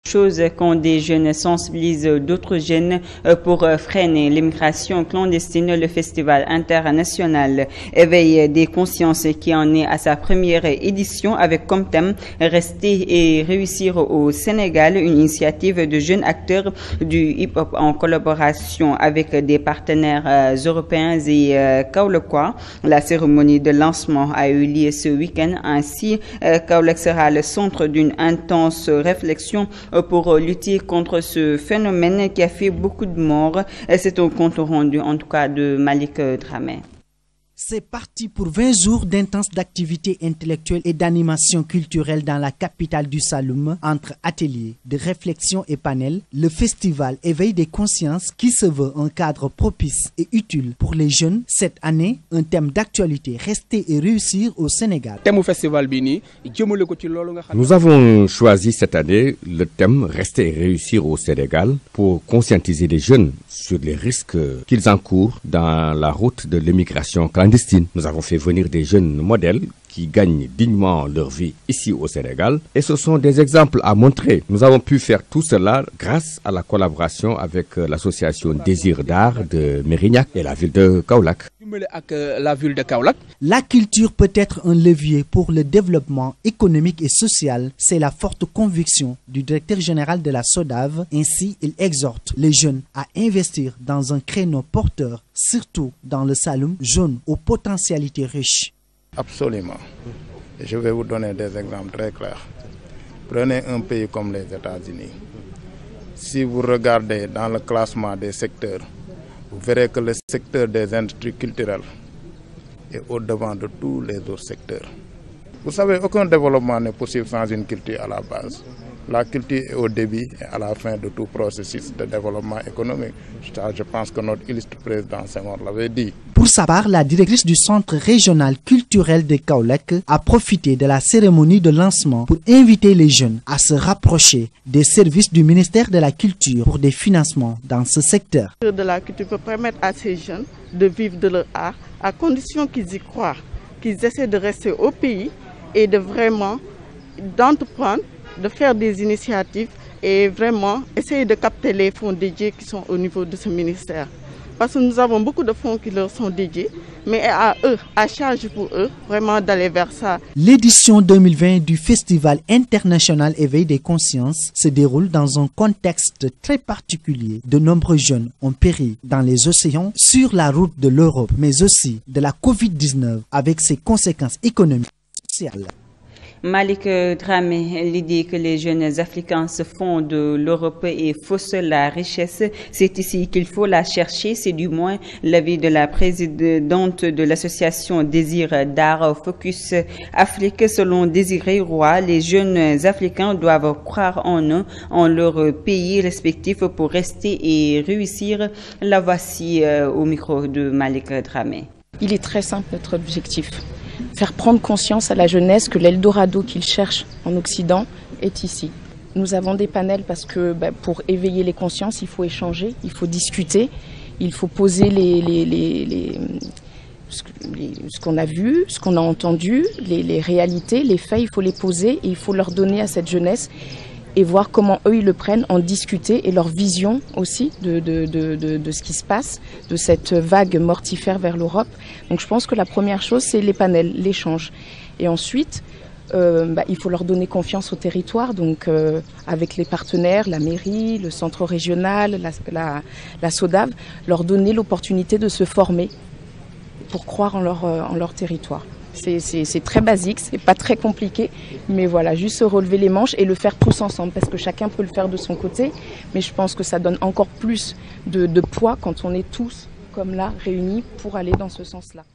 Chose quand des jeunes sensibilisent d'autres jeunes pour freiner l'immigration clandestine. Le festival international Éveil des consciences qui en est à sa première édition avec comme thème Rester et réussir au Sénégal, une initiative de jeunes acteurs du hip-hop en collaboration avec des partenaires européens et kaolackois. La cérémonie de lancement a eu lieu ce week-end. Ainsi, Kaolack sera le centre d'une intense réflexion pour lutter contre ce phénomène qui a fait beaucoup de morts. C'est un compte rendu en tout cas de Malik Dramé. C'est parti pour 20 jours d'intenses activités intellectuelles et d'animation culturelle dans la capitale du Saloum, entre ateliers, de réflexion et panels. Le festival Éveil des consciences qui se veut un cadre propice et utile pour les jeunes. Cette année, un thème d'actualité, rester et réussir au Sénégal. Nous avons choisi cette année le thème Rester et réussir au Sénégal pour conscientiser les jeunes sur les risques qu'ils encourent dans la route de l'immigration clandestine. Nous avons fait venir des jeunes modèles qui gagnent dignement leur vie ici au Sénégal et ce sont des exemples à montrer. Nous avons pu faire tout cela grâce à la collaboration avec l'association Désir d'Art de Mérignac et la ville de Kaolack. La culture peut être un levier pour le développement économique et social. C'est la forte conviction du directeur général de la SODAV. Ainsi, il exhorte les jeunes à investir dans un créneau porteur, surtout dans le Saloum, jaune aux potentialités riches. Absolument. Je vais vous donner des exemples très clairs. Prenez un pays comme les États-Unis. Si vous regardez dans le classement des secteurs, vous verrez que le secteur des industries culturelles est au-devant de tous les autres secteurs. Vous savez, aucun développement n'est possible sans une culture à la base. La culture est au début et à la fin de tout processus de développement économique. Je pense que notre illustre président Senghor l'avait dit. Pour sa part, la directrice du Centre régional culturel de Kaolack a profité de la cérémonie de lancement pour inviter les jeunes à se rapprocher des services du ministère de la Culture pour des financements dans ce secteur. De la culture peut permettre à ces jeunes de vivre de leur art à condition qu'ils y croient, qu'ils essaient de rester au pays et de vraiment d'entreprendre, de faire des initiatives et vraiment essayer de capter les fonds dédiés qui sont au niveau de ce ministère. Parce que nous avons beaucoup de fonds qui leur sont dédiés, mais à eux, à charge pour eux, vraiment d'aller vers ça. L'édition 2020 du Festival international Éveil des consciences se déroule dans un contexte très particulier. De nombreux jeunes ont péri dans les océans sur la route de l'Europe, mais aussi de la Covid-19 avec ses conséquences économiques et sociales. Malik Dramé, l'idée que les jeunes Africains se font de l'Europe et faussent la richesse, c'est ici qu'il faut la chercher. C'est du moins l'avis de la présidente de l'association Désir d'Art Focus Afrique. Selon Désiré Roy, les jeunes Africains doivent croire en eux, en leur pays respectif pour rester et réussir. La voici au micro de Malik Dramé. Il est très simple notre objectif. Faire prendre conscience à la jeunesse que l'Eldorado qu'ils cherchent en Occident est ici. Nous avons des panels parce que pour éveiller les consciences, il faut échanger, il faut discuter, il faut poser ce qu'on a vu, ce qu'on a entendu, les réalités, les faits, il faut les poser et il faut leur donner à cette jeunesse et voir comment eux ils le prennent, en discuter et leur vision aussi de ce qui se passe, de cette vague mortifère vers l'Europe. Donc je pense que la première chose c'est les panels, l'échange. Et ensuite, il faut leur donner confiance au territoire, donc avec les partenaires, la mairie, le centre régional, la SODAV, leur donner l'opportunité de se former pour croire en leur territoire. C'est très basique, c'est pas très compliqué, mais voilà, juste se relever les manches et le faire tous ensemble, parce que chacun peut le faire de son côté, mais je pense que ça donne encore plus de poids quand on est tous comme là réunis pour aller dans ce sens-là.